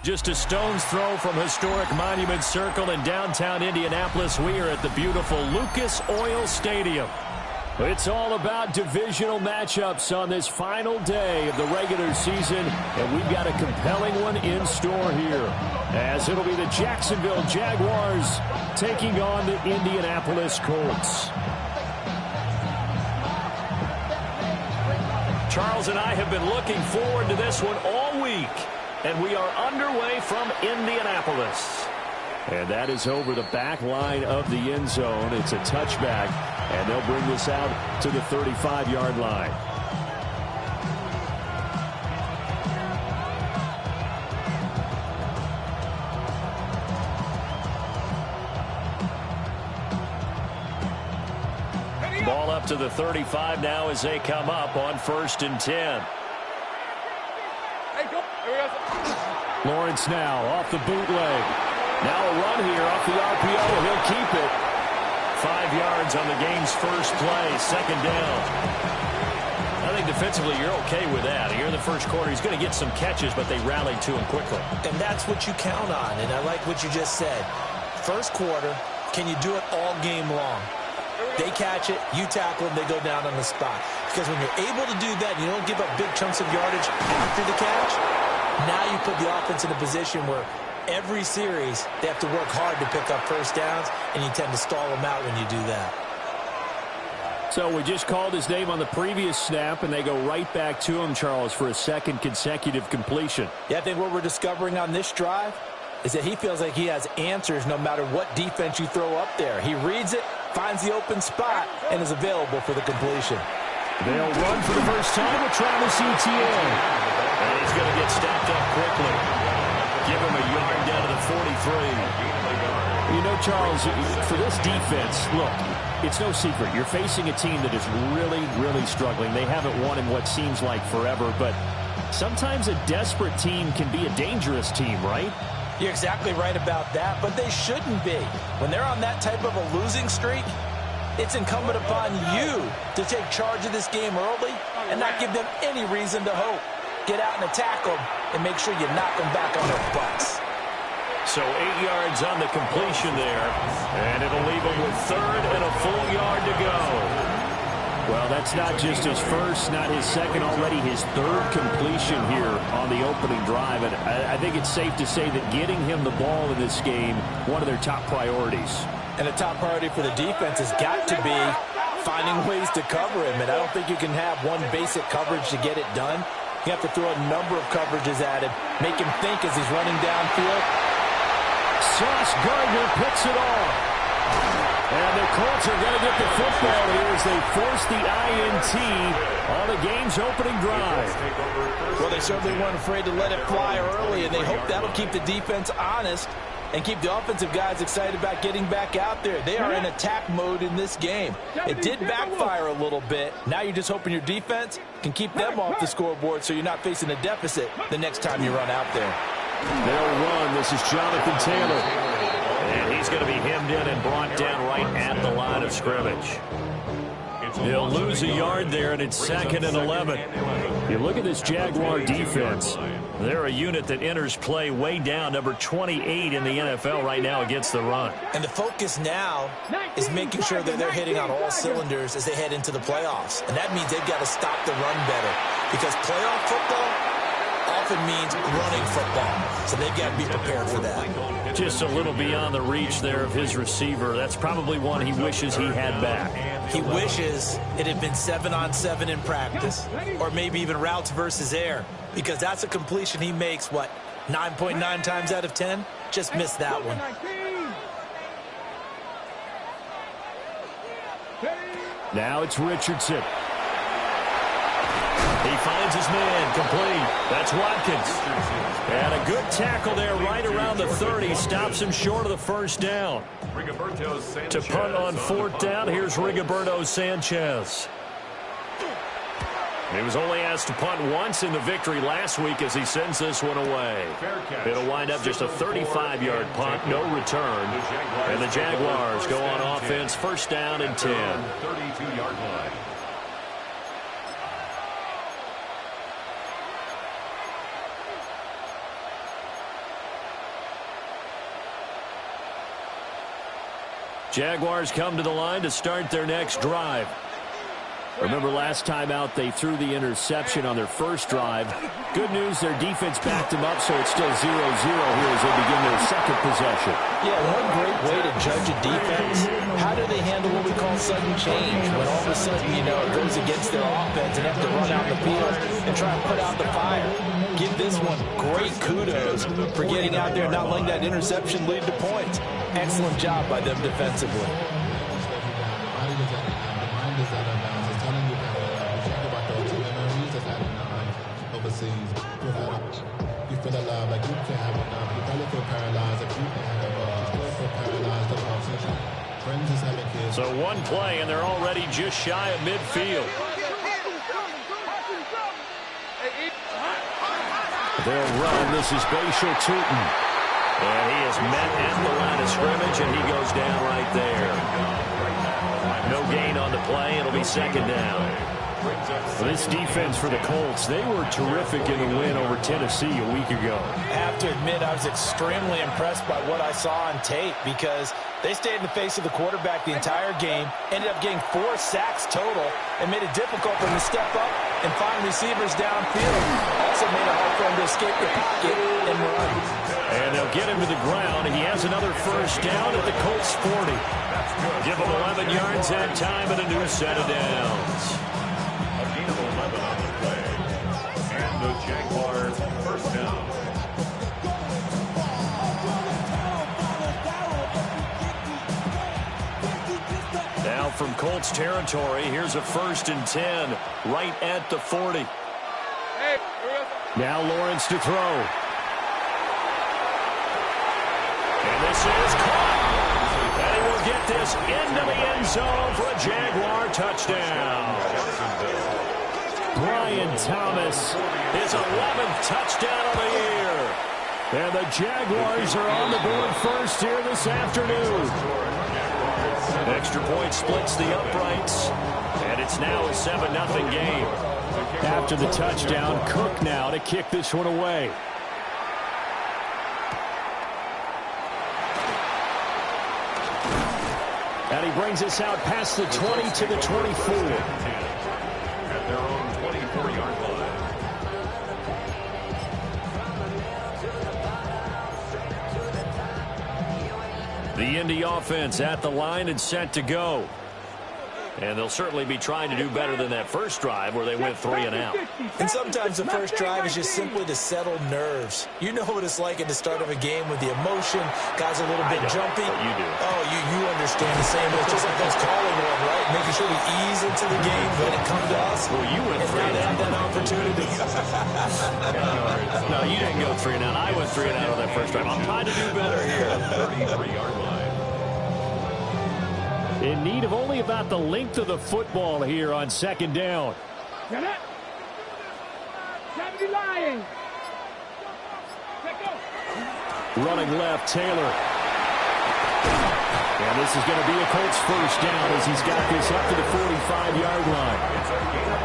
Just a stone's throw from historic Monument Circle in downtown Indianapolis. We are at the beautiful Lucas Oil Stadium. It's all about divisional matchups on this final day of the regular season, and we've got a compelling one in store here, as it'll be the Jacksonville Jaguars taking on the Indianapolis Colts. Charles and I have been looking forward to this one all week. And we are underway from Indianapolis. And that is over the back line of the end zone. It's a touchback, and they'll bring this out to the 35-yard line. Ball up to the 35 now as they come up on 1st and 10. Lawrence now off the bootleg. Now a run here off the RPO. He'll keep it. 5 yards on the game's first play. 2nd down. I think defensively you're okay with that. Here in the first quarter, he's going to get some catches, but they rallied to him quickly. And that's what you count on, and I like what you just said. First quarter, can you do it all game long? They catch it, you tackle them, they go down on the spot. Because when you're able to do that, you don't give up big chunks of yardage after the catch. Now you put the offense in a position where every series they have to work hard to pick up first downs, and you tend to stall them out when you do that. So we just called his name on the previous snap, and they go right back to him, Charles, for a 2nd consecutive completion. Yeah, I think what we're discovering on this drive is that he feels like he has answers no matter what defense you throw up there. He reads it, finds the open spot, and is available for the completion. They'll run for the first time with Travis Etienne. And he's going to get stacked up quickly. Give him a yard down to the 43. You know, Charles, for this defense, look, it's no secret. You're facing a team that is really, really struggling. They haven't won in what seems like forever, but sometimes a desperate team can be a dangerous team, right? You're exactly right about that, but they shouldn't be. When they're on that type of a losing streak, it's incumbent upon you to take charge of this game early and not give them any reason to hope. Get out and attack them and make sure you knock them back on their butts. So 8 yards on the completion there, and it'll leave them with 3rd and a full yard to go. Well, that's not just his first, not his second, already his 3rd completion here on the opening drive. And I think it's safe to say that getting him the ball in this game, one of their top priorities. And a top priority for the defense has got to be finding ways to cover him. And I don't think you can have one basic coverage to get it done. You have to throw a number of coverages at him, make him think as he's running downfield. Sauce Gardner picks it off. And the Colts are going to get the football here as they force the INT on the game's opening drive. Well, they certainly weren't afraid to let it fly early, and they hope that'll keep the defense honest and keep the offensive guys excited about getting back out there. They are in attack mode in this game. It did backfire a little bit. Now you're just hoping your defense can keep them off the scoreboard so you're not facing a deficit the next time you run out there. They'll run. This is Jonathan Taylor. And he's going to be hemmed in and brought down right at the line of scrimmage. He'll lose a yard there, and it's 2nd and 11. You look at this Jaguar defense. They're a unit that enters play way down, number 28 in the NFL right now against the run. And the focus now is making sure that they're hitting on all cylinders as they head into the playoffs. And that means they've got to stop the run better, because playoff football often means running football. So they've got to be prepared for that. Just a little beyond the reach there of his receiver. That's probably one he wishes he had back. He wishes it had been 7-on-7 in practice, or maybe even routes versus air, because that's a completion he makes, 9.9 times out of 10? Just missed that one. Now it's Richardson. He finds his man, complete. That's Watkins. And a good tackle there right around the 30. Stops him short of the first down. To punt on 4th down, here's Rigoberto Sanchez. He was only asked to punt once in the victory last week as he sends this one away. It'll wind up just a 35-yard punt, no return. And the Jaguars go on offense, 1st down and 10. 32-yard line. Jaguars come to the line to start their next drive. Remember last time out they threw the interception on their first drive. Good news, their defense backed them up, so it's still 0-0 here as they begin their second possession. Yeah, one great way to judge a defense. How do they handle what we call sudden change? When all of a sudden, it goes against their offense and have to run out the field and try and put out the fire. Give this one great kudos for getting out there and not letting that interception lead to points. Excellent job by them defensively. So one play, and they're already just shy of midfield. They'll run. This is Bashal Tootin. And he is met at the line of scrimmage, and he goes down right there. No gain on the play. It'll be second down. This defense for the Colts, they were terrific in the win over Tennessee a week ago. I have to admit, I was extremely impressed by what I saw on tape because they stayed in the face of the quarterback the entire game, ended up getting 4 sacks total, and made it difficult for him to step up and find receivers downfield. Also made it hard for him to escape the pocket and run. And they'll get him to the ground. He has another first down at the Colts 40. Give him 11 yards that time and a new set of downs. The Jaguars first down. Now from Colts territory, here's a 1st and 10 right at the 40. Now Lawrence to throw. And this is caught. And he will get this into the end zone for a Jaguar touchdown. Brian Thomas, his 11th touchdown of the year. And the Jaguars are on the board first here this afternoon. Extra point splits the uprights, and it's now a 7-0 game. After the touchdown, Cook now to kick this one away. And he brings us out past the 20 to the 24. At their own 24-yard line. The Indy offense at the line and set to go. And they'll certainly be trying to do better than that first drive where they went 3 and out. And sometimes the first drive is just simply to settle nerves. You know what it's like at the start of a game with the emotion. Guys are a little bit jumpy. But you do. Oh, you understand the same. It's just like those calling one, right? Making sure we ease into the game when it comes to us. Well, you went 3 and out. That opportunity. No, you didn't go 3 and out. I went 3 and out on that first drive. I'm trying to do better here. 33-yard line. In need of only about the length of the football here on second down. Running left, Taylor. And this is going to be a Colts first down as he's got this up to the 45-yard line.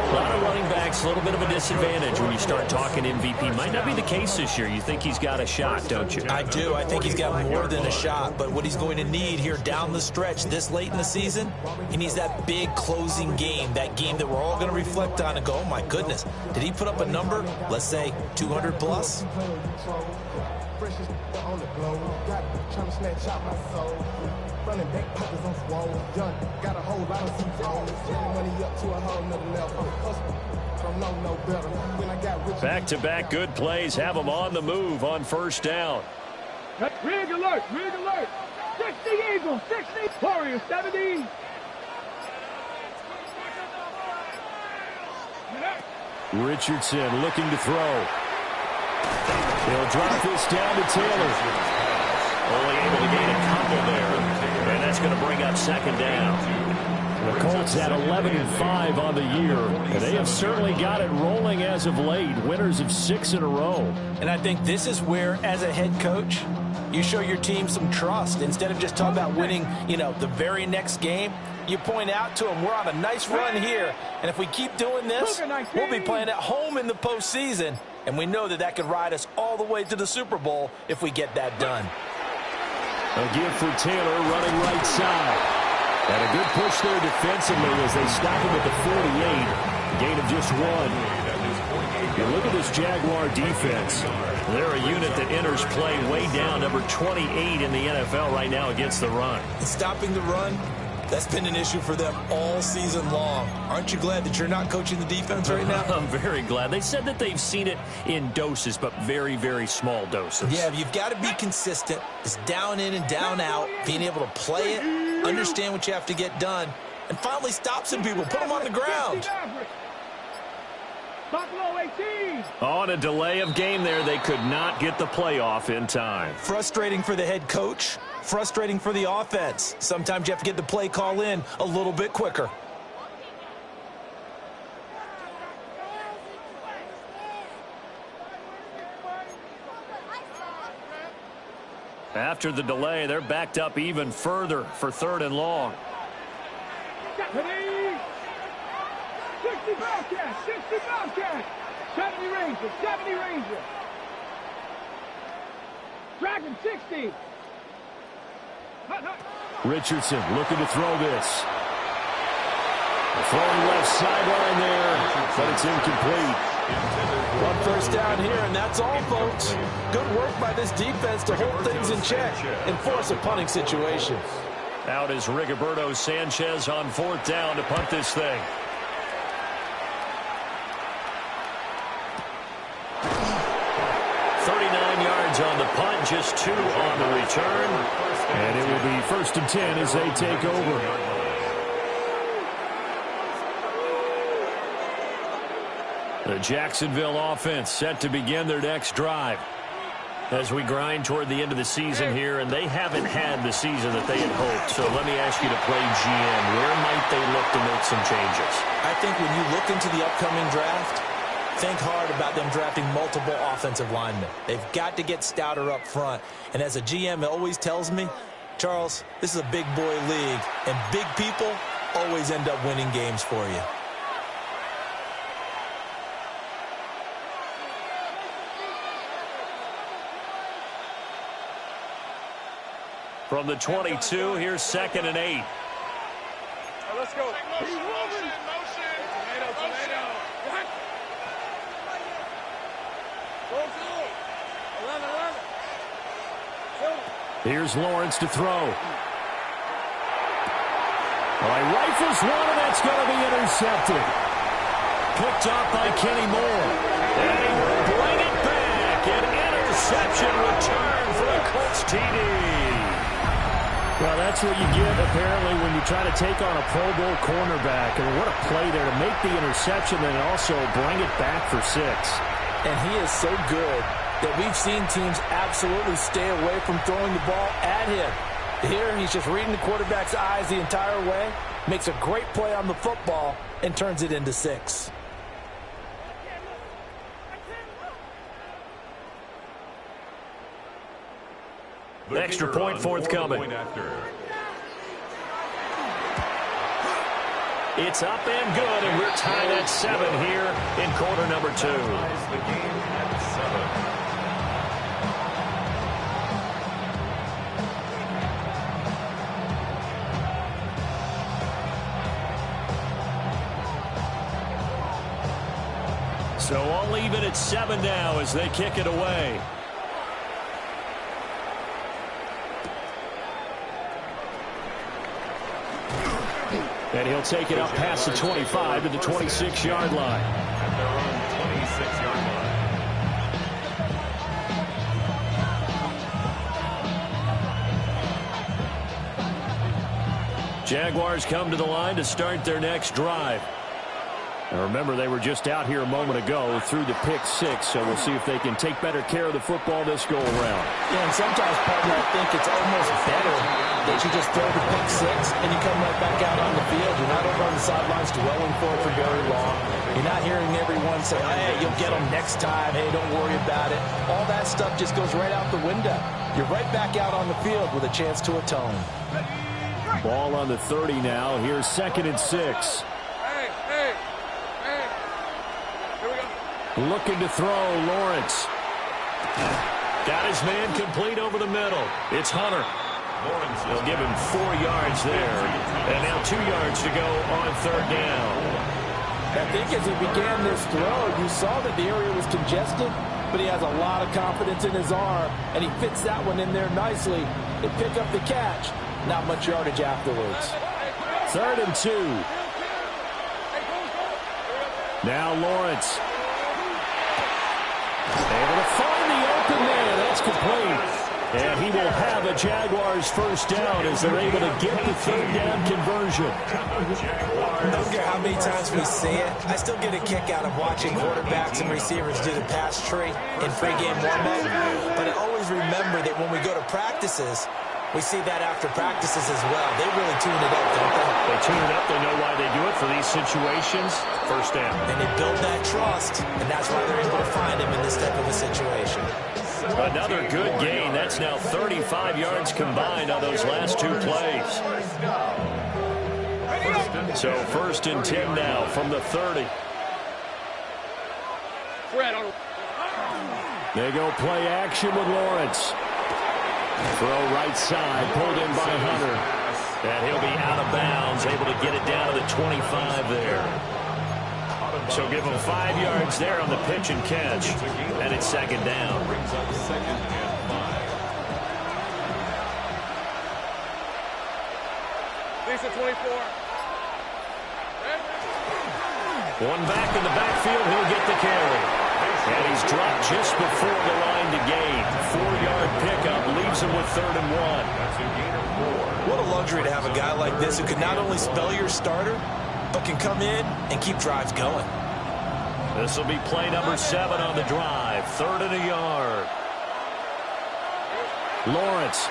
A lot of running backs, a little bit of a disadvantage when you start talking MVP. Might not be the case this year. You think he's got a shot, don't you? I do. I think he's got more than a shot. But what he's going to need here down the stretch this late in the season, he needs that big closing game, that game that we're all going to reflect on and go, oh, my goodness, did he put up a number, let's say, 200 plus? Running back pockets on swole, young, got a whole lot of money up to a whole nother level. Back-to-back good plays have them on the move on first down. Rig alert, 60 Eagles, 60 Warriors, 70. Richardson looking to throw. He'll drop this down to Taylor. Only able to gain a couple there. And that's going to bring up second down. The Colts at 11-5 on the year. And they have certainly got it rolling as of late. Winners of 6 in a row. And I think this is where, as a head coach, you show your team some trust. Instead of just talking about winning, the very next game, you point out to them, we're on a nice run here. And if we keep doing this, we'll be playing at home in the postseason. And we know that could ride us all the way to the Super Bowl if we get that done. A give for Taylor running right side. And a good push there defensively as they stop him at the 48. Gain of just 1. You look at this Jaguar defense. They're a unit that enters play way down, number 28 in the NFL right now against the run. Stopping the run, that's been an issue for them all season long. Aren't you glad that you're not coaching the defense right now? I'm very glad. They said that they've seen it in doses, but very, very small doses. Yeah, you've got to be consistent. It's down in and down out, being able to play it, understand what you have to get done, and finally stop some people, put them on the ground. Buffalo 18. On a delay of game there, they could not get the playoff in time. Frustrating for the head coach, frustrating for the offense. Sometimes you have to get the play call in a little bit quicker. After the delay, they're backed up even further for 3rd and long. 60 Bobcat, 60 Bobcat. 70 Ranger, 70 Ranger. Dragon 60. Richardson looking to throw this. Throwing left sideline there, but it's incomplete. 1 first down here, and that's all, folks. Good work by this defense to hold things in check and force a punting situation. Out is Rigoberto Sanchez on 4th down to punt this thing. 39 yards on the punt, just 2 on the return. And it will be 1st and 10 as they take over. The Jacksonville offense set to begin their next drive as we grind toward the end of the season here, and they haven't had the season that they had hoped. So let me ask you to play GM. Where might they look to make some changes? I think when you look into the upcoming draft, think hard about them drafting multiple offensive linemen. They've got to get stouter up front. And as a GM always tells me, Charles, this is a big boy league, and big people always end up winning games for you. From the 22, here's 2nd and 8. Let's go. Motion. Tomato. Here's Lawrence to throw. All right, rifles one, and that's going to be intercepted. Picked off by Kenny Moore. And he will bring it back. An interception return for a Colts TD. Well, that's what you get, apparently, when you try to take on a Pro Bowl cornerback. And what a play there to make the interception and also bring it back for 6. And he is so good that we've seen teams absolutely stay away from throwing the ball at him. Here, he's just reading the quarterback's eyes the entire way, makes a great play on the football, and turns it into 6. Extra point forthcoming. It's up and good, and we're tied at 7 here in quarter number 2. The game at 7. So all even at 7 now as they kick it away. And he'll take it up past the 25 to the 26-yard line. At their own 26-yard line. Jaguars come to the line to start their next drive. And remember, they were just out here a moment ago through the pick 6, so we'll see if they can take better care of the football this go around. Yeah, and sometimes, partner, I think it's almost better that you just throw the pick 6 and you come right back out on the field. You're not over on the sidelines dwelling for it for very long. You're not hearing everyone say, hey, you'll get them next time. Hey, don't worry about it. All that stuff just goes right out the window. You're right back out on the field with a chance to atone. Ball on the 30 now. Here's 2nd and 6. Hey. Here we go. Looking to throw, Lawrence. Got his man complete over the middle. It's Hunter. They'll give him 4 yards there. And now 2 yards to go on third down. I think as he began this throw, you saw that the area was congested, but he has a lot of confidence in his arm, and he fits that one in there nicely. They pick up the catch. Not much yardage afterwards. 3rd and 2. Now Lawrence. Able to find the open man. That's complete. And he will have a Jaguars first down as they're able to get the third down conversion. I don't care how many times we see it. I still get a kick out of watching quarterbacks and receivers do the pass tree in pregame warm-up. But I always remember that when we go to practices, we see that after practices as well. They really tune it up, don't they? They tune it up. They know why they do it for these situations. First down. And they build that trust, and that's why they're able to find him in this type of a situation. Another good gain. That's now 35 yards combined on those last 2 plays. So 1st and 10 now from the 30. They go play action with Lawrence. Throw right side, pulled in by Hunter. And he'll be out of bounds, able to get it down to the 25 there. So give him 5 yards there on the pitch and catch. And it's 2nd down. Lisa 24. One back in the backfield, he'll get the carry. And he's dropped just before the line to gain. 4-yard pickup leaves him with 3rd and 1. What a luxury to have a guy like this who can not only spell your starter, but can come in and keep drives going. This will be play number 7 on the drive. 3rd and a yard. Lawrence.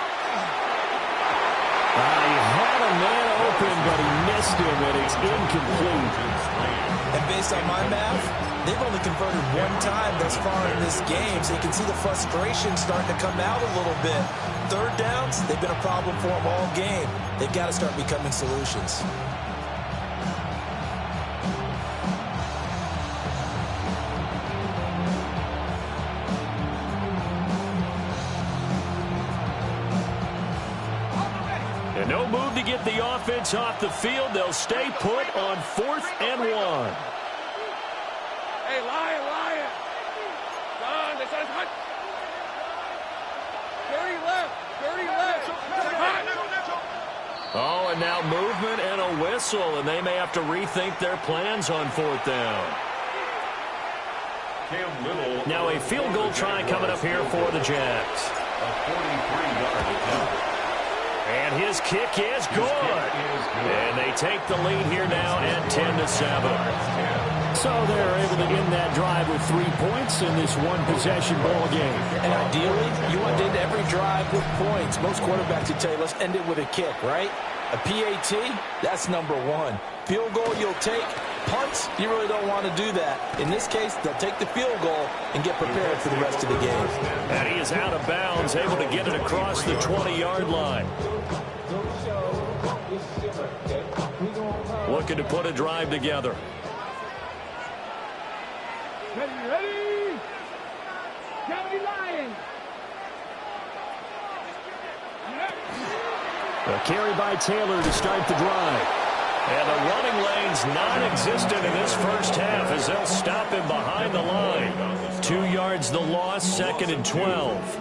He had a man open, but he missed him, and it's incomplete. And based on my math, they've only converted 1 time thus far in this game, so you can see the frustration starting to come out a little bit. 3rd downs, they've been a problem for them all game. They've got to start becoming solutions. And no move to get the offense off the field. They'll stay put on 4th and 1. Hey, Lion. Don, this is hot. 30 left. Oh, and now movement and a whistle, and they may have to rethink their plans on 4th down. Now a field goal try coming up here for the Jags. A 43-yard attempt. And his kick is good. And they take the lead here now at 10-7. So they're able to end that drive with 3 points in this one-possession ball game. And ideally, you want to end every drive with points. Most quarterbacks would tell you, let's end it with a kick, right? A PAT, that's number 1. Field goal you'll take. Punts, you really don't want to do that. In this case, they'll take the field goal and get prepared for the rest of the game. And he is out of bounds, able to get it across the 20-yard line. Looking to put a drive together. Ready. County Lions. A carry by Taylor to start the drive. And the running lane's non-existent in this first half as they'll stop him behind the line. 2 yards the loss, 2nd and 12.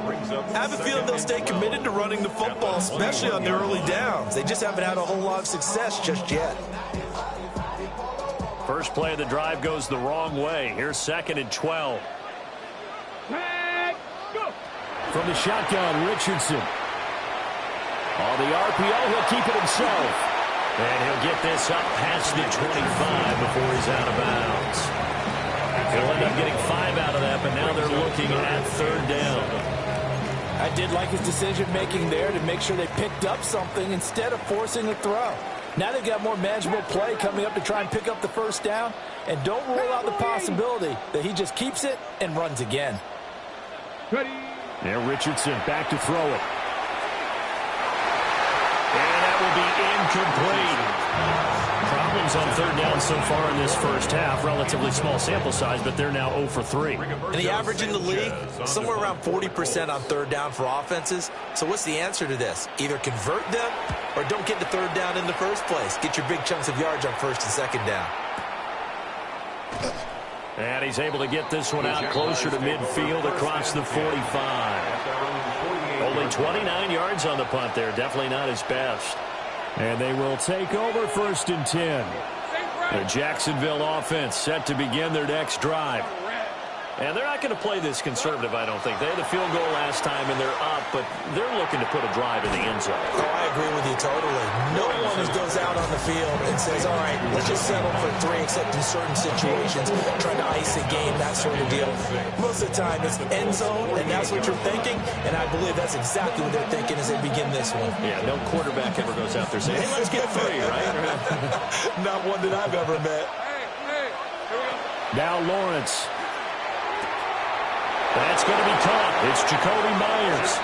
I have a feeling they'll stay committed to running the football, especially on their early downs. They just haven't had a whole lot of success just yet. First play of the drive goes the wrong way. Here's 2nd and 12. Go. From the shotgun, Richardson. On the RPO, he'll keep it himself. And he'll get this up past the 25 before he's out of bounds. He'll end up getting 5 out of that, but now they're looking at 3rd down. I did like his decision-making there to make sure they picked up something instead of forcing a throw. Now they've got more manageable play coming up to try and pick up the first down. And don't rule out the possibility that he just keeps it and runs again. Ready. Now Richardson back to throw it. And that will be incomplete. Problem attemptions on third down so far in this first half. Relatively small sample size, but they're now 0 for 3. And the average in the league, somewhere around 40% on third down for offenses. So what's the answer to this? Either convert them or don't get the third down in the first place. Get your big chunks of yards on first and second down. And he's able to get this one out closer to midfield across the 45. Only 29 yards on the punt there. Definitely not his best. And they will take over 1st and 10. The Jacksonville offense set to begin their next drive. And they're not going to play this conservative, I don't think. They had the field goal last time, and they're up, but they're looking to put a drive in the end zone. Oh, I agree with you totally. No one just goes out on the field and says, all right, let's just settle for 3, except in certain situations, trying to ice a game, that sort of deal. Most of the time, it's end zone, and that's what you're thinking, and I believe that's exactly what they're thinking as they begin this one. Yeah, no quarterback ever goes out there saying, hey, let's get 3, right? Not one that I've ever met. Now Lawrence. That's going to be caught. It's Jacoby Myers.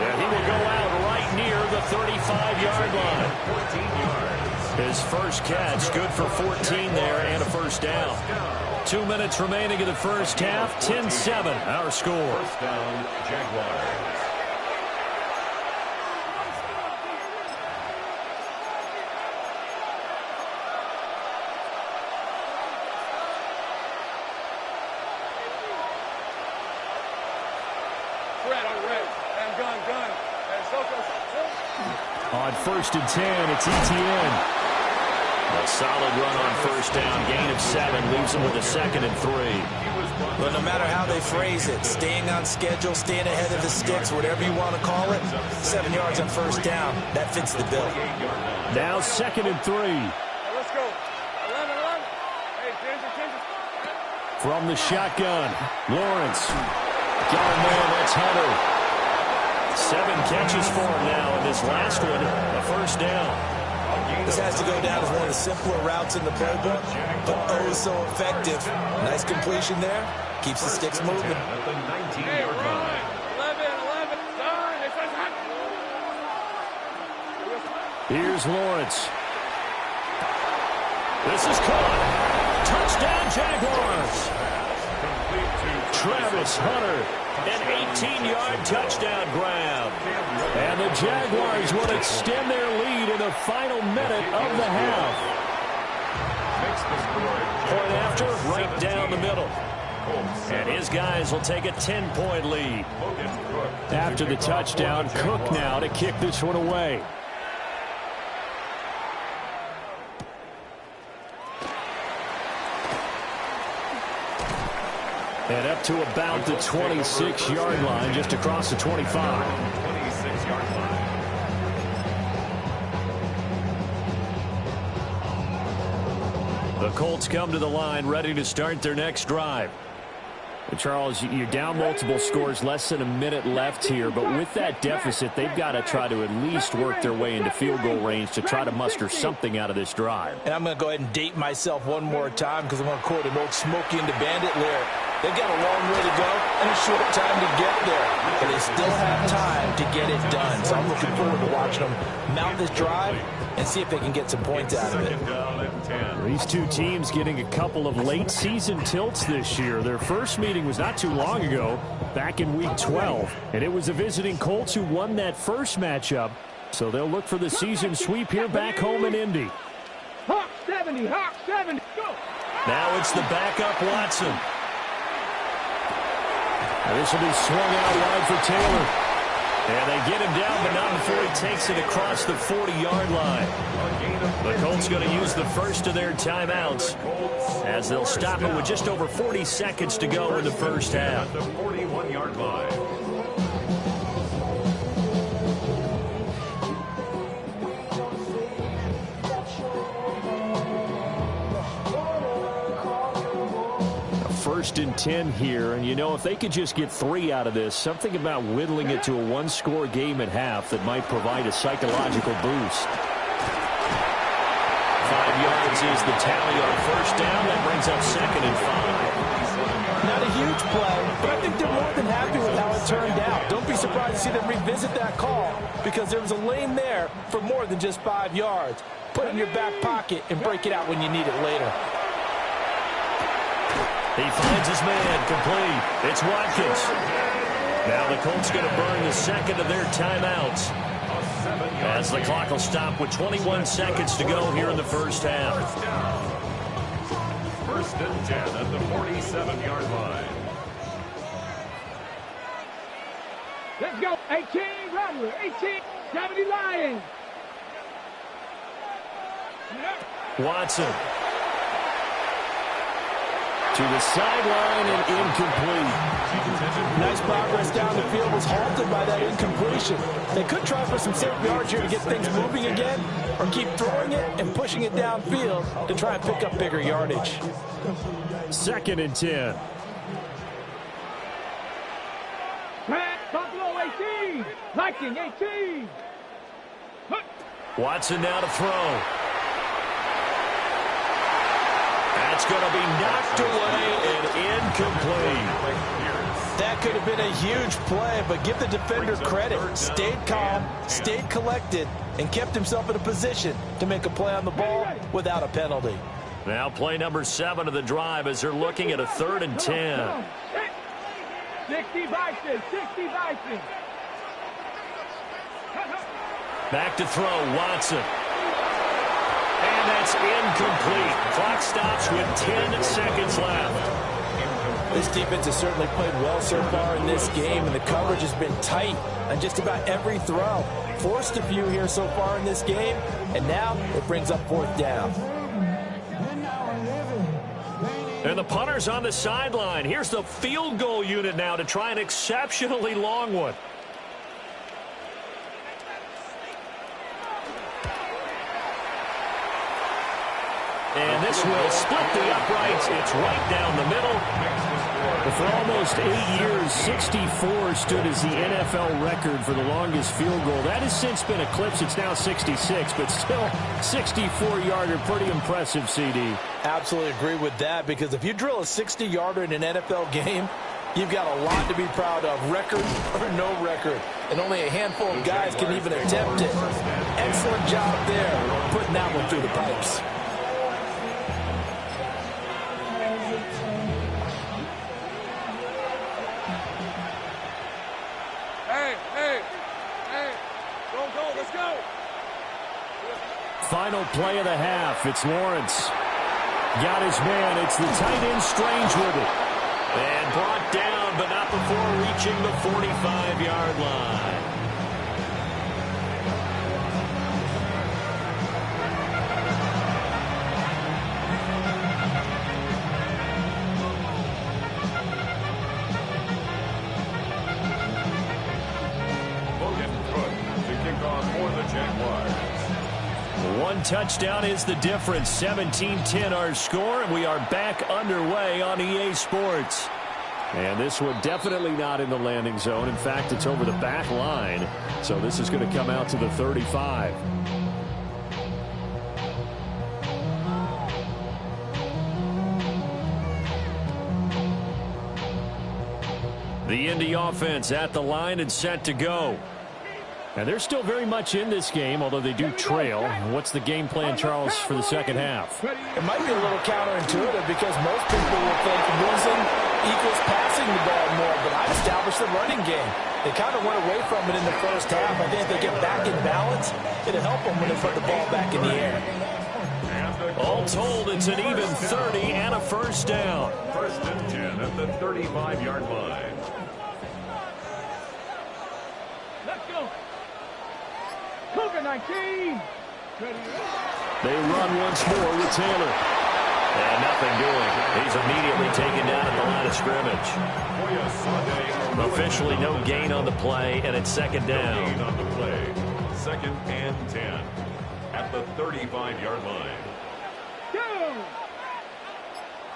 And he will go out right near the 35-yard line. His first catch, good for 14 there and a first down. 2 minutes remaining in the first half. 10-7, our score. First down, Jaguars. On 1st and 10, it's Etienne. A solid run on first down, gain of 7, leaves them with a 2nd and 3. But no matter how they phrase it, staying on schedule, staying ahead of the sticks, whatever you want to call it, 7 yards on first down, that fits the bill. Now 2nd and 3. Let's go. 11. Hey, Ginger. From the shotgun, Lawrence. Got him there, that's Hunter. 7 catches for him now, and this last one, a first down. This has to go down as one of the simpler routes in the playbook, but oh so effective. Nice completion there. Keeps the sticks moving. At the 19-yard line. 11. Here's Lawrence. This is caught. Touchdown, Jaguars. Travis Hunter, an 18-yard touchdown grab. And the Jaguars will extend their lead in the final minute of the half. Point after, right down the middle. And his guys will take a 10-point lead. After the touchdown, Cook now to kick this one away. And up to about the 26-yard line, just across the 25. 26-yard line. The Colts come to the line, ready to start their next drive. Charles, you're down multiple scores, less than a minute left here, but with that deficit, they've got to try to at least work their way into field goal range to try to muster something out of this drive. And I'm going to go ahead and date myself one more time because I'm going to quote an old Smokey and the Bandit lyric. They've got a long way to go and a short time to get there, but they still have time to get it done. So I'm looking forward to watching them mount this drive and see if they can get some points out of it. These two teams getting a couple of late season tilts this year. Their first meeting was not too long ago, back in week 12, and it was the visiting Colts who won that first matchup. So they'll look for the season sweep here back home in Indy. Hawk 70, go! Now it's the backup Watson. Now this will be swung out wide for Taylor. And they get him down, but not before he takes it across the 40-yard line. The Colts going to use the first of their timeouts as they'll stop it with just over 40 seconds to go in the first half. At the 41-yard line. First and 10 here, and you know, if they could just get 3 out of this, something about whittling it to a one-score game at half that might provide a psychological boost. 5 yards is the tally on first down. That brings up 2nd and 5. Not a huge play, but I think they're more than happy with how it turned out. Don't be surprised to see them revisit that call because there was a lane there for more than just 5 yards. put it in your back pocket and break it out when you need it later. He finds his man, complete. It's Watkins. Now the Colts going to burn the second of their timeouts, as the clock will stop with 21 seconds to go here in the first half. First and 10 at the 47-yard line. Let's go. 18, Robert. 18, 70 Lions. Watson. To the sideline and incomplete. Nice progress down the field, was halted by that incompletion. They could try for some safe yards here to get things moving again, or keep throwing it and pushing it downfield to try and pick up bigger yardage. Second and 10. Buffalo 18. Viking 18. Watson now to throw. That's going to be knocked away and incomplete. That could have been a huge play, but give the defender credit. Stayed calm, stayed collected, and kept himself in a position to make a play on the ball without a penalty. Now play number 7 of the drive as they're looking at a 3rd and 10. 60 Vikings, 60 Vikings. Back to throw, Watson. And that's incomplete. Clock stops with 10 seconds left. This defense has certainly played well so far in this game, and the coverage has been tight on just about every throw. Forced a few here so far in this game, and now it brings up 4th down. And the punter's on the sideline. Here's the field goal unit now to try an exceptionally long one. And this will split the uprights. It's right down the middle. For almost 8 years, 64 stood as the NFL record for the longest field goal. That has since been eclipsed. It's now 66, but still 64-yarder. Pretty impressive, CD. Absolutely agree with that, because if you drill a 60-yarder in an NFL game, you've got a lot to be proud of, record or no record. And only a handful of guys can even attempt it. Excellent job there, putting that one through the pipes. Final play of the half. It's Lawrence. Got his man. It's the tight end Strange with it. And brought down, but not before reaching the 45-yard line. To kick off for the Jaguars. One touchdown is the difference. 17-10 our score, and we are back underway on EA Sports. And this one definitely not in the landing zone. In fact, it's over the back line. So this is going to come out to the 35. The Indy offense at the line and set to go. And they're still very much in this game, although they do trail. What's the game plan, Charles, for the second half? It might be a little counterintuitive, because most people will think losing equals passing the ball more, but I've established the running game. They kind of went away from it in the first half. I think if they get back in balance, it'll help them when they put the ball back in the air. All told, it's an even 30 and a first down. First and 10 at the 35-yard line. Let's go. Cougar 19. They run once more with Taylor. And nothing doing. He's immediately taken down at the line of scrimmage. Officially no gain on the play, and it's second down. Gain on the play. Second and 10 at the 35-yard line. Go.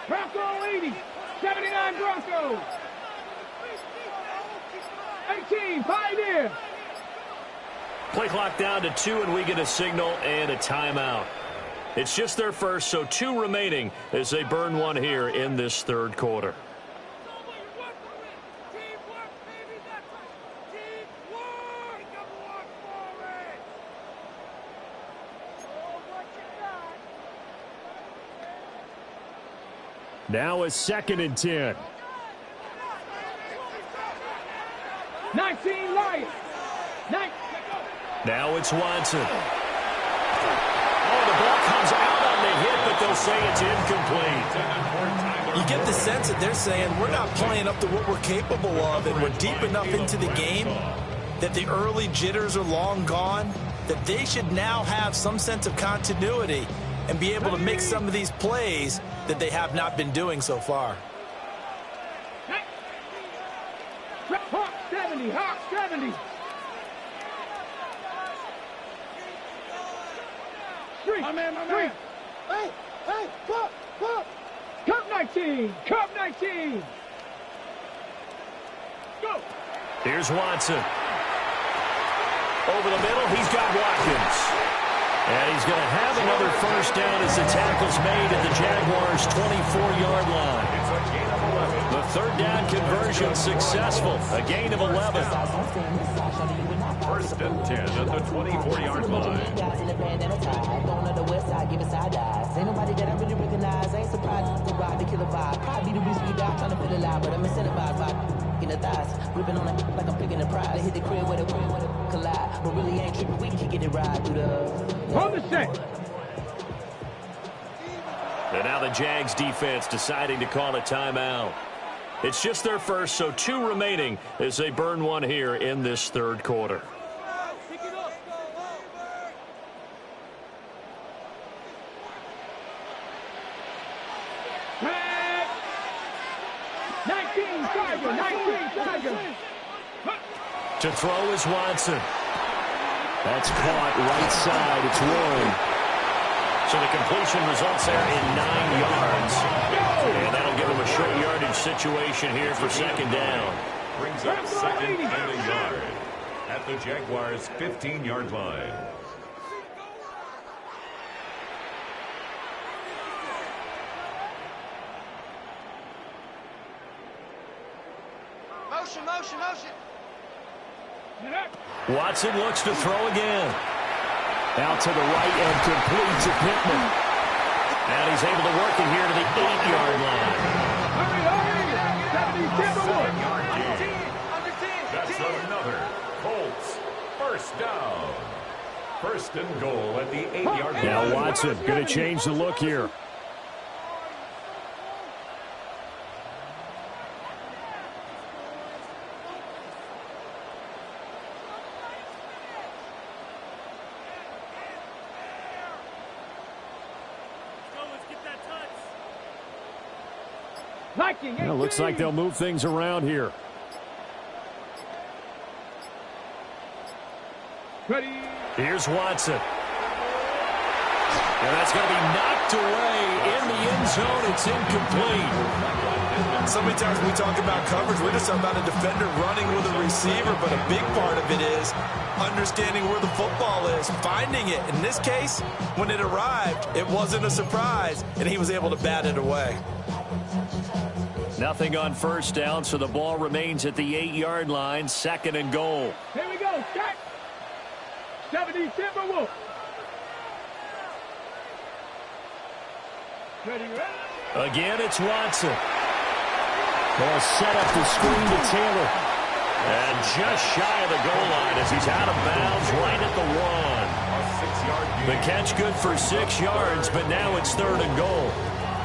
Bronco 80. 79 Broncos. 18 Pioneer. Play clock down to 2, and we get a signal and a timeout. It's just their first, so 2 remaining as they burn one here in this third quarter. Now a 2nd and 10. 19 Lions. Now it's Watson. Oh, the ball comes out on the hit, but they'll say it's incomplete. You get the sense that they're saying we're not playing up to what we're capable of, and we're deep enough into the game that the early jitters are long gone, that they should now have some sense of continuity and be able to make some of these plays that they have not been doing so far. Hawk 70. Hawk 70. My man. Hey, Cup. Cup 19. Cup 19. Go. Here's Watson. Over the middle, he's got Watkins. And he's going to have another first down as the tackle's made at the Jaguars' 24-yard line. It's a gain of 11. The third down conversion successful. A gain of 11. First and 10 at the 24-yard line. Ain't nobody that I really recognize. I ain't surprised to ride the killer vibe. Probably the reason we die trying to feel alive, but I'm incentivized by in the thighs. Gripping on it like I'm picking a prize. They hit the crib with a collide, but really ain't tripping. We can get it right through the. Hold the set. And now the Jags defense deciding to call a timeout. It's just their first, so 2 remaining as they burn one here in this third quarter. To throw is Watson. That's caught right side. It's Warren. So the completion results there in 9 yards. And that'll give him a short yardage situation here for second down. Brings up 2nd and a yard at the Jaguars' 15-yard line. Motion. Watson looks to throw again. Out to the right and complete to Pittman. And he's able to work it here to the 8-yard line. That's another Colts first down. First and goal at the 8-yard line. Now Watson going to change the look here. Well, looks like they'll move things around here. Ready. Here's Watson. And that's going to be knocked away in the end zone. It's incomplete. So many times when we talk about coverage, we're just talking about a defender running with a receiver, but a big part of it is understanding where the football is, finding it. In this case, when it arrived, it wasn't a surprise, and he was able to bat it away. Nothing on first down, so the ball remains at the 8-yard line, second and goal. Here we go. Check. 70 Timberwolves. Ready. Again, it's Watson. They'll set up the screen to Taylor. And just shy of the goal line as he's out of bounds right at the 1. The catch good for 6 yards, but now it's third and goal.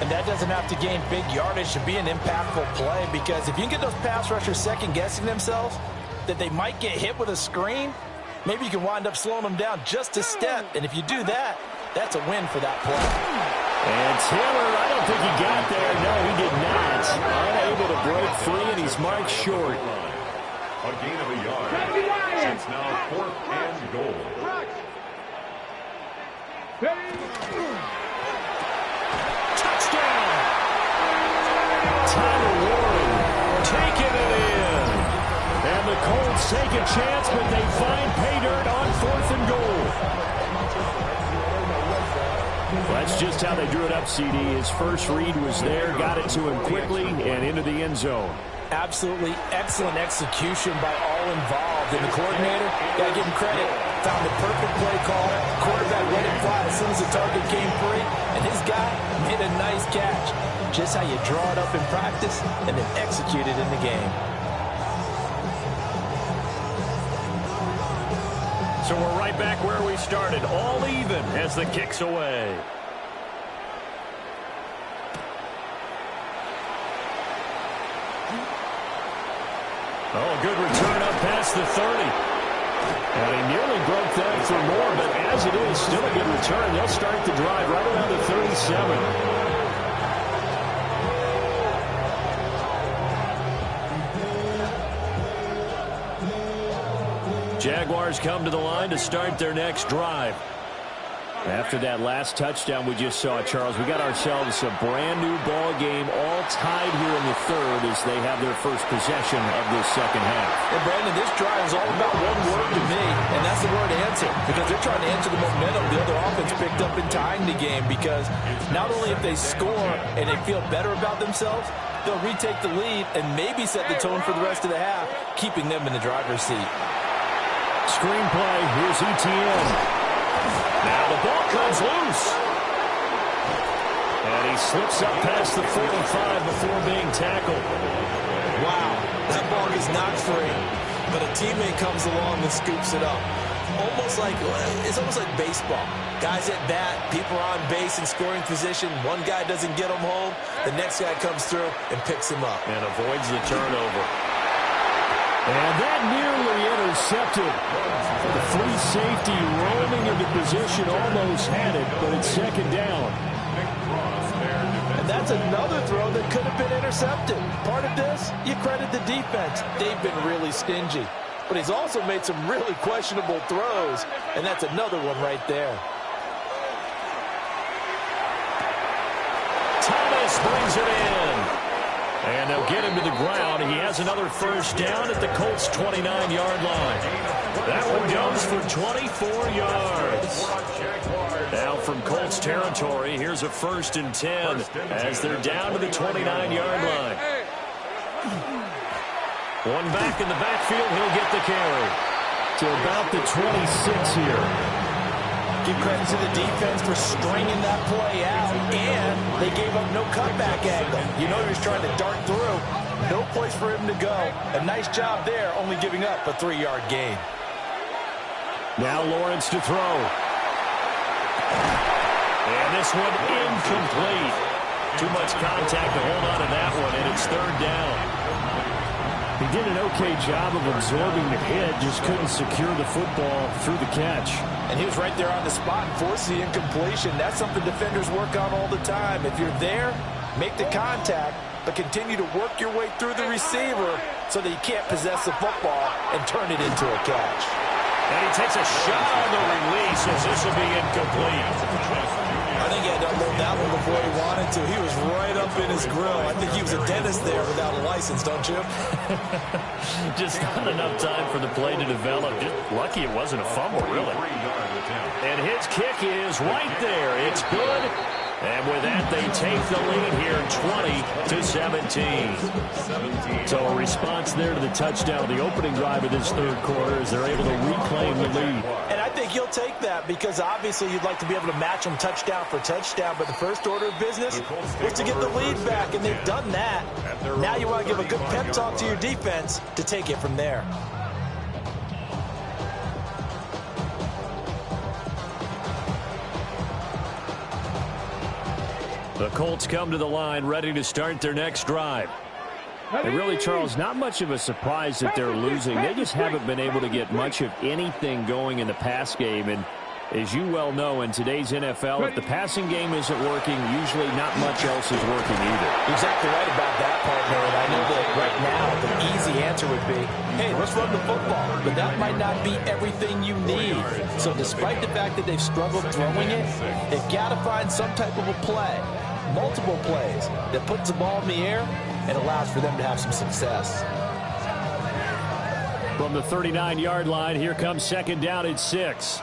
And that doesn't have to gain big yardage to be an impactful play, because if you can get those pass rushers second-guessing themselves that they might get hit with a screen, maybe you can wind up slowing them down just a step. And if you do that, that's a win for that play. And Taylor, I don't think he got there. No, he did not. Unable to break free, and he's marked short. A gain of a yard. It's now 4th and goal. Touchdown! Tyler Warren taking it in. And the Colts take a chance, but they find pay dirt on 4th and goal. That's just how they drew it up, CD. His first read was there, got it to him quickly, and into the end zone. Absolutely excellent execution by all involved. And the coordinator, got to give him credit. found the perfect play call. Quarterback let it fly as soon as the target came free, and his guy made a nice catch. Just how you draw it up in practice and then execute it in the game. So we're right back where we started, all even as the kick's away. Oh, good return up past the 30. And he nearly broke that for more, but as it is, still a good return. They'll start the drive right around the 37. Jaguars come to the line to start their next drive. After that last touchdown we just saw, Charles, we got ourselves a brand-new ball game, all tied here in the third as they have their first possession of this second half. And, Brandon, this drive is all about one word to me, and that's the word answer, because they're trying to answer the momentum the other offense picked up in tying the game, because not only if they score and they feel better about themselves, they'll retake the lead and maybe set the tone for the rest of the half, keeping them in the driver's seat. Screenplay, here's ETN. Now the ball comes loose. And he slips up past the 45 before being tackled. Wow, that ball gets knocked free, but a teammate comes along and scoops it up. It's almost like baseball. Guys at bat, people are on base in scoring position. One guy doesn't get him home. The next guy comes through and picks him up. And avoids the turnover. And that nearly intercepted. The free safety roaming into position, almost had it, but it's second down. And that's another throw that could have been intercepted. Part of this, you credit the defense. They've been really stingy. But he's also made some really questionable throws, and that's another one right there. Thomas brings it in. And they'll get him to the ground. He has another first down at the Colts' 29-yard line. That one goes for 24 yards. Now from Colts territory, here's a 1st and 10 as they're down to the 29-yard line. One back in the backfield, he'll get the carry. To about the 26 here. Give credit to the defense for stringing that play out, and they gave up no cutback angle. You know he was trying to dart through. No place for him to go. A nice job there, only giving up a 3-yard gain. Now Lawrence to throw. And this one incomplete. Too much contact to hold on to that one, and it's 3rd down. He did an okay job of absorbing the hit, just couldn't secure the football through the catch. And he was right there on the spot and forced the incompletion. That's something defenders work on all the time. If you're there, make the contact, but continue to work your way through the receiver so that you can't possess the football and turn it into a catch. And he takes a shot on the release as this will be incomplete. I think he had to unload that one before he wanted to. He was right up in his grill. I think he was a dentist there without a license, don't you? Just not enough time for the play to develop. Just lucky it wasn't a fumble, really. And his kick is right there. It's good. And with that, they take the lead here, 20-17. So a response there to the touchdown, the opening drive of this third quarter, as they're able to reclaim the lead. And I think you'll take that because obviously you'd like to be able to match them touchdown for touchdown, but the first order of business was to get the lead back, and they've done that. Now you want to give a good pep talk to your defense to take it from there. The Colts come to the line ready to start their next drive. And really, Charles, not much of a surprise that they're losing. They just haven't been able to get much of anything going in the pass game. And as you well know, in today's NFL, if the passing game isn't working, usually not much else is working either. Exactly right about that, partner. And I know that right now the easy answer would be, hey, let's run the football. But that might not be everything you need. So despite the fact that they've struggled throwing it, they've got to find some type of a play, multiple plays, that puts the ball in the air and allows for them to have some success. From the 39-yard line, here comes second down at 6.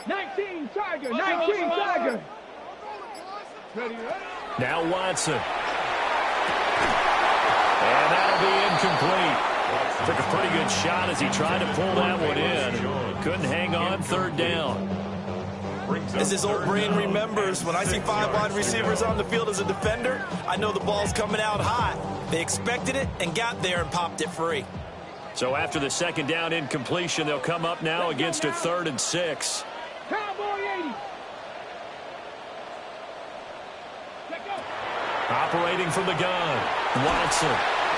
19 Tiger, 19 Tiger. Now Watson. And that'll be incomplete. Took a pretty good shot as he tried to pull that one in. Couldn't hang on, third down. As his old brain remembers, when I see 5 wide receivers on the field as a defender, I know the ball's coming out hot. They expected it and got there and popped it free. So after the second down incompletion, they'll come up now against a 3rd and 6. Cowboy 80. Operating from the gun, Watson.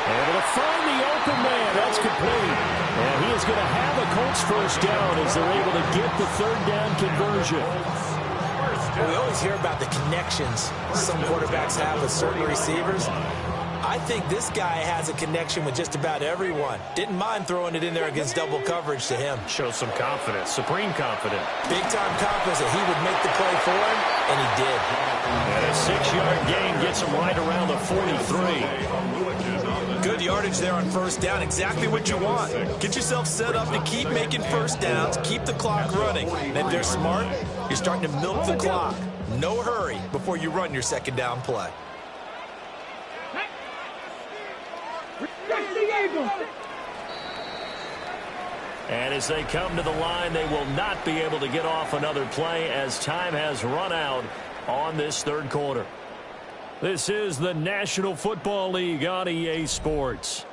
Able to find the open man. That's complete. And he is going to have a Colts first down as they're able to get the 3rd down conversion. We always hear about the connections some quarterbacks have with certain receivers. I think this guy has a connection with just about everyone. Didn't mind throwing it in there against double coverage to him. Shows some confidence, supreme confidence. Big-time confidence that he would make the play for him, and he did. And a 6-yard gain gets him right around the 43. Good yardage there on first down, exactly what you want. Get yourself set up to keep making first downs, keep the clock running. And if they're smart, you're starting to milk the clock. No hurry before you run your second down play. And as they come to the line, they will not be able to get off another play as time has run out on this 3rd quarter. This is the National Football League on EA Sports.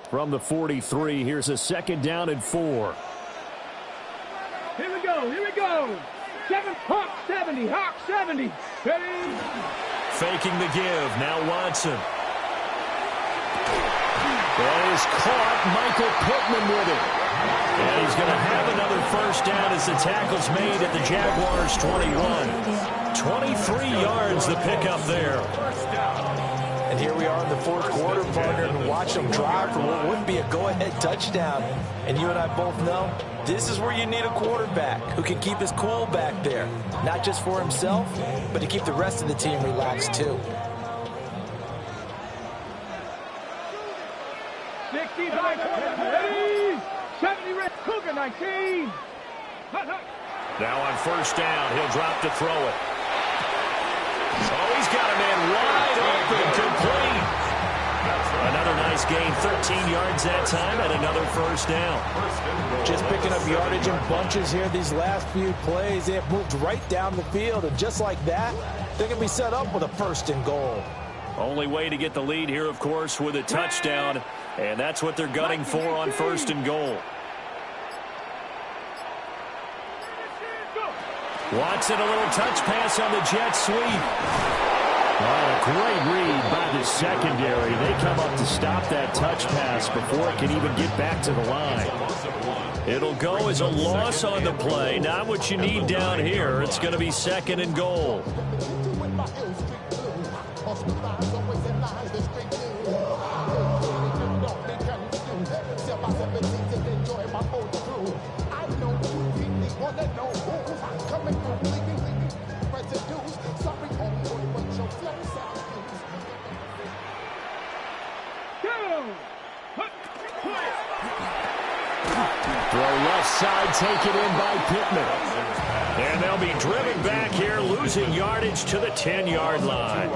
From the 43, here's a 2nd down and 4. Here we go. Here we go. Hawk 70. Hawk 70. Ready? Faking the give. Now Watson. That is caught. Michael Pittman with it. And he's going to have another first down as the tackle's made at the Jaguars 21. 23 yards the pickup there. And here we are in the 4th quarter, partner, and watch them drive for what would be a go-ahead touchdown. And you and I both know this is where you need a quarterback who can keep his cool back there. Not just for himself, but to keep the rest of the team relaxed, too. 60, ready? 70, Cougar 19. Now on first down, he'll drop to throw it. Oh, he's got a man wide open, complete. Another nice gain, 13 yards that time, and another first down. Just picking up yardage in bunches here these last few plays. They have moved right down the field, and just like that, they're going to be set up with a 1st and goal. Only way to get the lead here, of course, with a touchdown, and that's what they're gunning for on 1st and goal. Watson, a little touch pass on the jet sweep. Oh, a great read by the secondary. They come up to stop that touch pass before it can even get back to the line. It'll go as a loss on the play. Not what you need down here. It's going to be 2nd and goal. Throw left side, taken in by Pittman. And they'll be driven back here, losing yardage to the 10-yard line.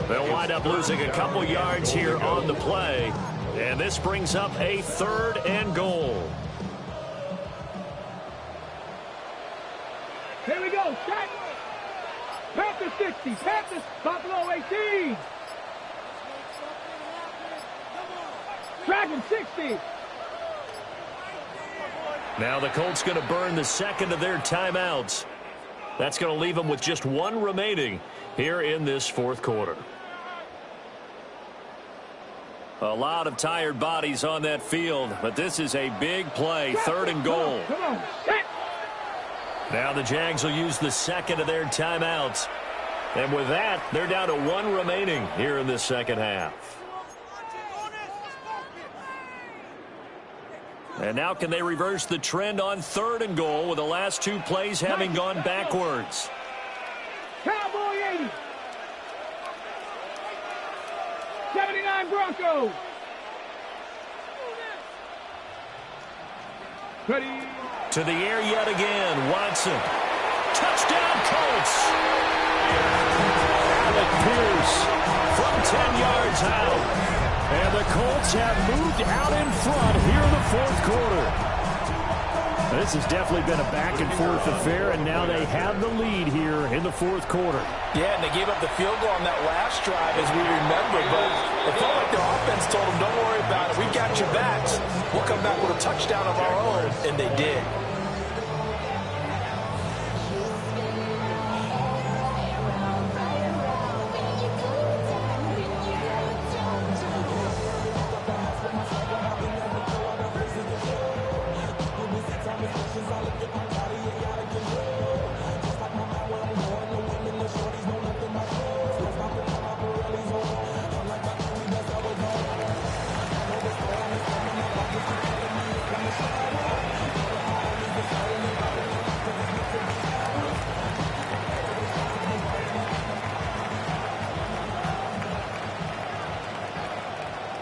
They'll wind up losing a couple yards here on the play. And this brings up a 3rd and goal. Here we go. Set. Panthers 60. Panthers. Buffalo 18. Dragon 60. Now the Colts going to burn the 2nd of their timeouts. That's going to leave them with just 1 remaining here in this 4th quarter. A lot of tired bodies on that field, but this is a big play, 3rd and goal. Come on. Set. Now the Jags will use the 2nd of their timeouts. And with that, they're down to 1 remaining here in the 2nd half. And now can they reverse the trend on 3rd and goal with the last 2 plays having gone backwards? Cowboy 80. Broncos. Ready. To the air yet again. Watson. Touchdown, Colts. Alec Pierce from 10 yards out. And the Colts have moved out in front here in the fourth quarter. This has definitely been a back-and-forth affair, and now they have the lead here in the fourth quarter. Yeah, and they gave up the field goal on that last drive, as we remember, but it felt like their offense told them, don't worry about it. We got your backs. We'll come back with a touchdown of our own, and they did.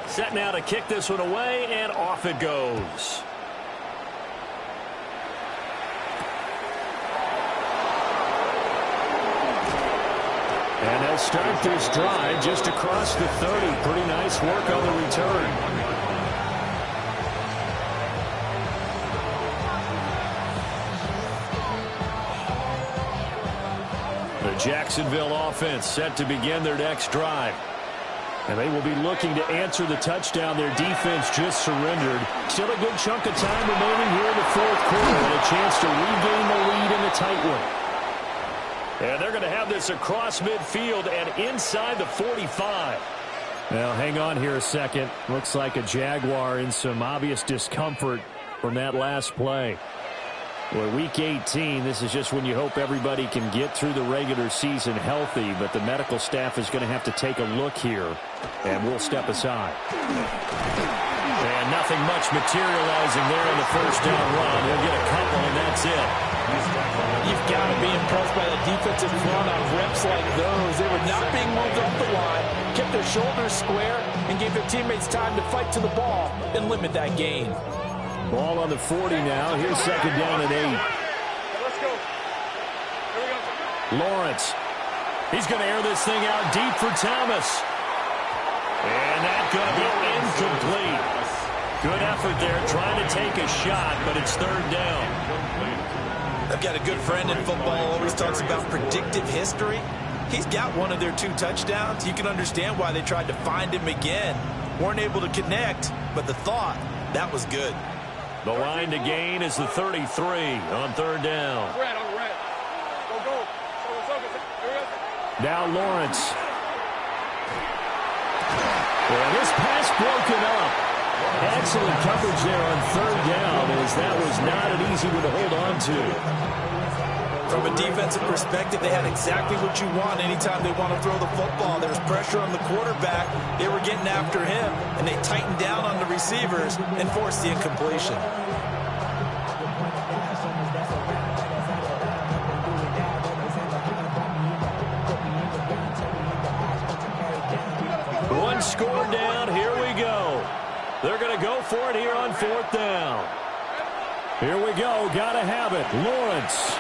Set now to kick this one away, and off it goes. And they'll start this drive just across the 30. Pretty nice work on the return. The Jacksonville offense set to begin their next drive. And they will be looking to answer the touchdown their defense just surrendered. Still a good chunk of time remaining here in the fourth quarter, and a chance to regain the lead in the tight one. And they're going to have this across midfield and inside the 45. Now, hang on here a second. Looks like a Jaguar in some obvious discomfort from that last play. Well, week 18, this is just when you hope everybody can get through the regular season healthy, but the medical staff is going to have to take a look here, and we'll step aside. And nothing much materializing there on the first down run. He'll get a couple, and that's it. You've got to be impressed by the defensive front on reps like those. They were not being moved off the line, kept their shoulders square, and gave their teammates time to fight to the ball and limit that gain. Ball on the 40 now. Here's second down and 8. Let's go. Here we go. Lawrence. He's going to air this thing out deep for Thomas. And that's going to be incomplete. Good effort there trying to take a shot, but it's third down. I've got a good friend in football, always talks about predictive history. He's got one of their 2 touchdowns. You can understand why they tried to find him again. Weren't able to connect, but the thought, that was good. The line to gain is the 33 on third down. Red on red. Go, go. Here we go. Now Lawrence. And this pass broken up. Excellent coverage there on third down, as that was not an easy one to hold on to. From a defensive perspective, they had exactly what you want anytime they want to throw the football. There was pressure on the quarterback. They were getting after him, and they tightened down on the receivers and forced the incompletion. One score down. Here we go. They're going to go for it here on fourth down. Here we go. Got to have it. Lawrence.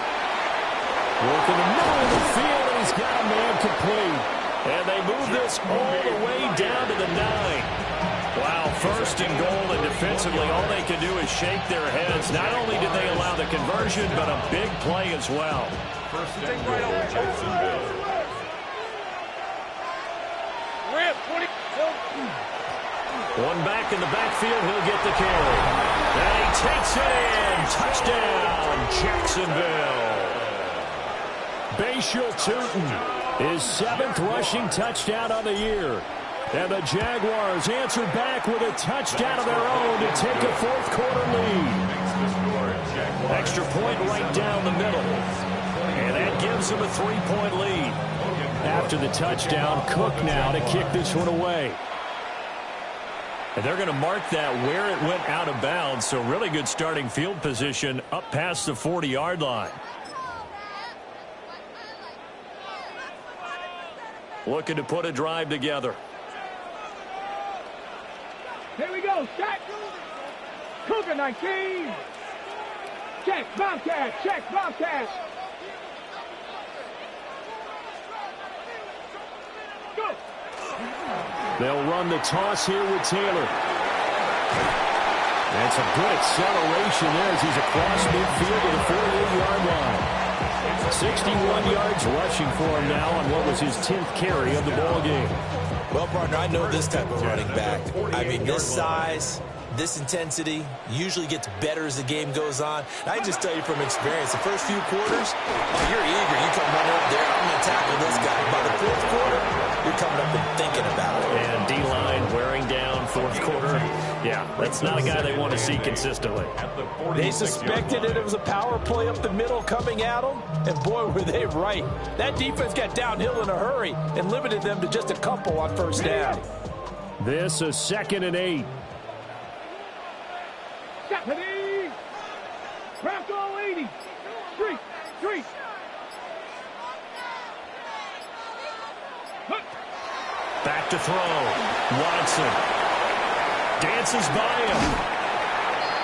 Working the middle of the field, and he's got a man complete. And they move this all the way down to the 9. Wow, first and goal, and defensively, all they can do is shake their heads. Not only did they allow the conversion, but a big play as well. First and goal, Jacksonville. One back in the backfield, he'll get the carry. And he takes it in. Touchdown, Jacksonville. Bashal Tootin, his 7th rushing touchdown of the year. And the Jaguars answer back with a touchdown of their own to take a fourth quarter lead. Extra point right down the middle. And that gives them a 3-point lead. After the touchdown, Cook now to kick this one away. And they're going to mark that where it went out of bounds. So really good starting field position up past the 40-yard line. Looking to put a drive together. go, check. Cougar 19. Check, Bobcat, check, Bobcat. Go. They'll run the toss here with Taylor. That's a good acceleration there as he's across midfield to the 48-yard line. 61 yards rushing for him now on what was his 10th carry of the ball game. Well, partner, I know this type of running back. I mean, this size, this intensity usually gets better as the game goes on. And I just tell you from experience, the first few quarters, you're eager. You come running up there, I'm going to tackle this guy. By the fourth quarter, you're coming up and thinking about it. And D-line wearing down fourth quarter. Yeah, that's not a guy they want to see consistently. They suspected it was a power play up the middle coming at them, and boy, were they right. That defense got downhill in a hurry and limited them to just a couple on first down. This is 2nd and 8. Stephanie! Bronco 80! Street! Street! Back to throw. Watson dances by him.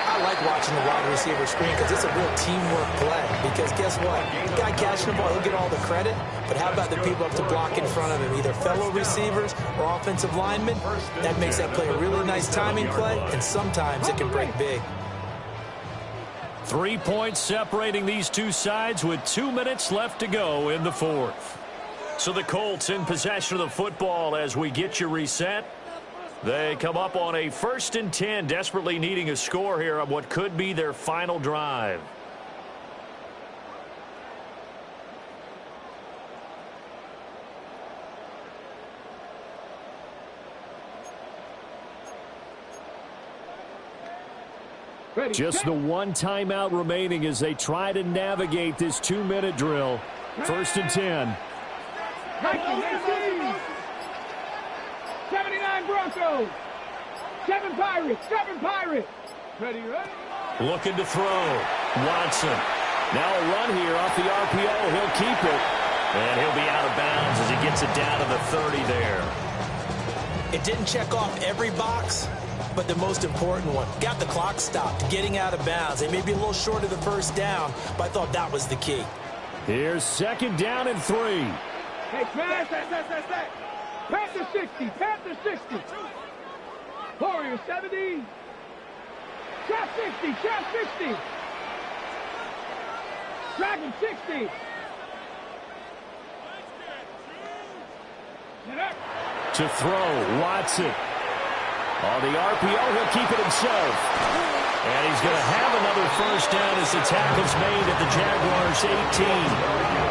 I like watching the wide receiver screen because it's a real teamwork play. Because guess what? The guy catching the ball, he'll get all the credit. But how about the people up to block in front of him, either fellow receivers or offensive linemen? That makes that play a really nice timing play, and sometimes it can break big. 3 points separating these two sides with 2 minutes left to go in the fourth. So the Colts in possession of the football as we get you reset. They come up on a 1st and 10, desperately needing a score here on what could be their final drive. Just the one timeout remaining as they try to navigate this 2-minute drill. 1st and 10. 79 Broncos. 7 Pirates. 7 Pirates. Ready, ready. Looking to throw. Watson. Now a run here off the RPO. He'll keep it. And he'll be out of bounds as he gets it down to the 30 there. It didn't check off every box, but the most important one. Got the clock stopped, getting out of bounds. They may be a little short of the first down, but I thought that was the key. Here's 2nd down and 3. Hey, smash. Panther 60. Panther 60. Warrior 70. Shot 60. Shot 60. Dragon 60. To throw, Watson. On the RPO, he'll keep it himself. And he's going to have another first down as the tackle's made at the Jaguars' 18.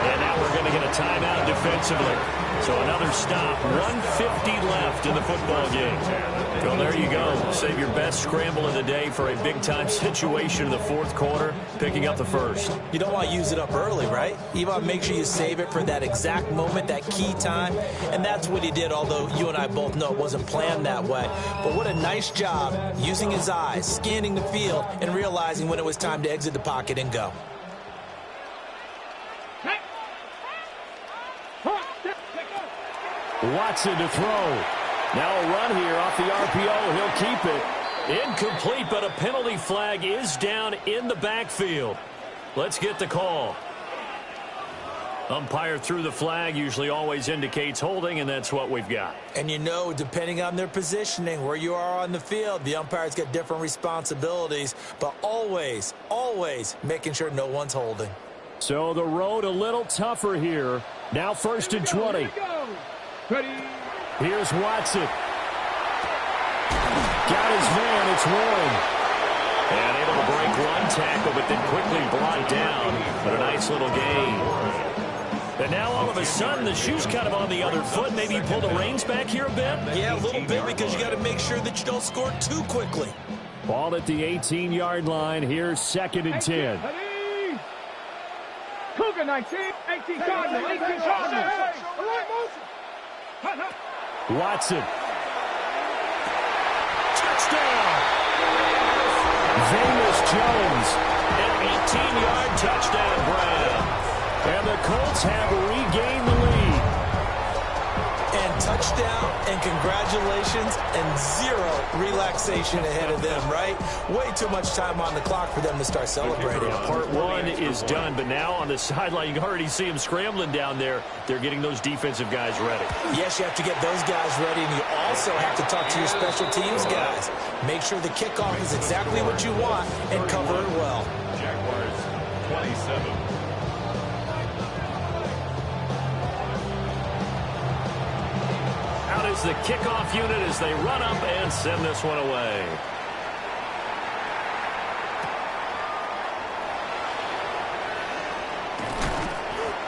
And now we're going to get a timeout defensively. So another stop. 1:50 left in the football game. Well, there you go. Save your best scramble of the day for a big-time situation in the fourth quarter, picking up the first. You don't want to use it up early, right? You want to make sure you save it for that exact moment, that key time. And that's what he did, although you and I both know it wasn't planned that way. But what a nice job using his eyes, scanning the field, and realizing when it was time to exit the pocket and go. Watson to throw. Now a run here off the RPO. He'll keep it. Incomplete, but a penalty flag is down in the backfield. Let's get the call. Umpire threw the flag, usually always indicates holding, and that's what we've got. And you know, depending on their positioning, where you are on the field, the umpire's got different responsibilities, but always, always making sure no one's holding. So the road a little tougher here. Now 1st and 20. Here's Watson. Got his man, it's Warren. And able to break one tackle, but then quickly brought down. But a nice little gain. And now all of a sudden, the shoe's kind of on the other foot. Maybe you pull the reins back here a bit? Yeah, a little bit, because you got to make sure that you don't score too quickly. Ball at the 18-yard line. Here's 2nd and 10. Cougar 19, 18 Cardinal, 18 Cardinal. Watson. Touchdown! James Jones, an 18-yard touchdown grab. And the Colts have regained the lead. And touchdown touchdown and congratulations and zero relaxation ahead of them, right? Way too much time on the clock for them to start celebrating. Part one is done, but now on the sideline, you can already see them scrambling down there. They're getting those defensive guys ready. Yes, you have to get those guys ready, and you also have to talk to your special teams guys. Make sure the kickoff is exactly what you want and cover it well. Jaguars 27. Out is the kickoff unit as they run up and send this one away.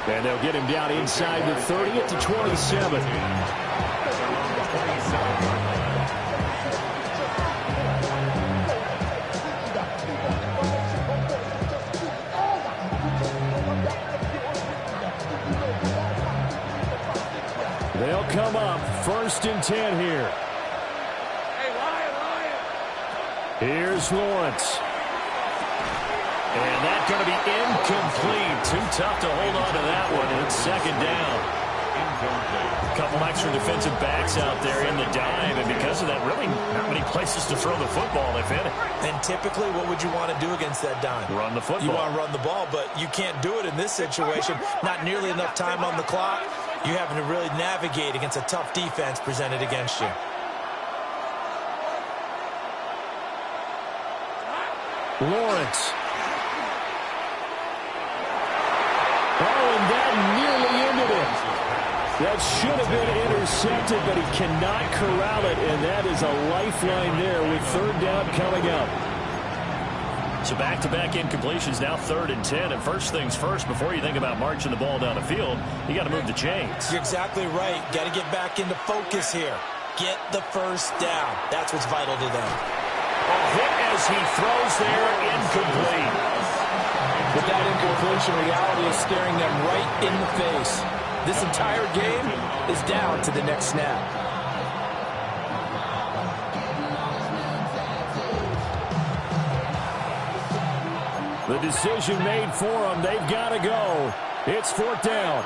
And they'll get him down inside the 30 to 27. They'll come up 1st and 10 here. Hey, Lion. Here's Lawrence. And that's going to be incomplete. Too tough to hold on to that one. And it's 2nd down. A couple extra defensive backs out there in the dime. And because of that, really not many places to throw the football, if any. And typically, what would you want to do against that dime? Run the football. You want to run the ball, but you can't do it in this situation. Not nearly enough time on the clock. You're having to really navigate against a tough defense presented against you. Lawrence. Oh, and that nearly ended it. That should have been intercepted, but he cannot corral it, and that is a lifeline there with 3rd down coming up. So back-to-back incompletions, now 3rd and 10. And first things first, before you think about marching the ball down the field, you got to move the chains. You're exactly right. Got to get back into focus here. Get the 1st down. That's what's vital to them. A hit as he throws there, incomplete. But that incompletion reality is staring them right in the face. This entire game is down to the next snap. The decision made for them. They've got to go. It's 4th down.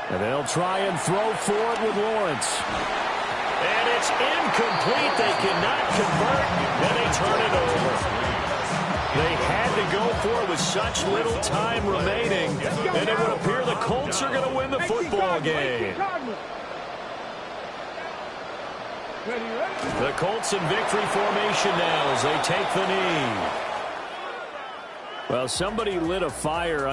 And they'll try and throw for it with Lawrence. And it's incomplete. They cannot convert, and they turn it over. They had to go for it with such little time remaining, and it would appear the Colts are going to win the football game. The Colts in victory formation now as they take the knee. Well, somebody lit a fire under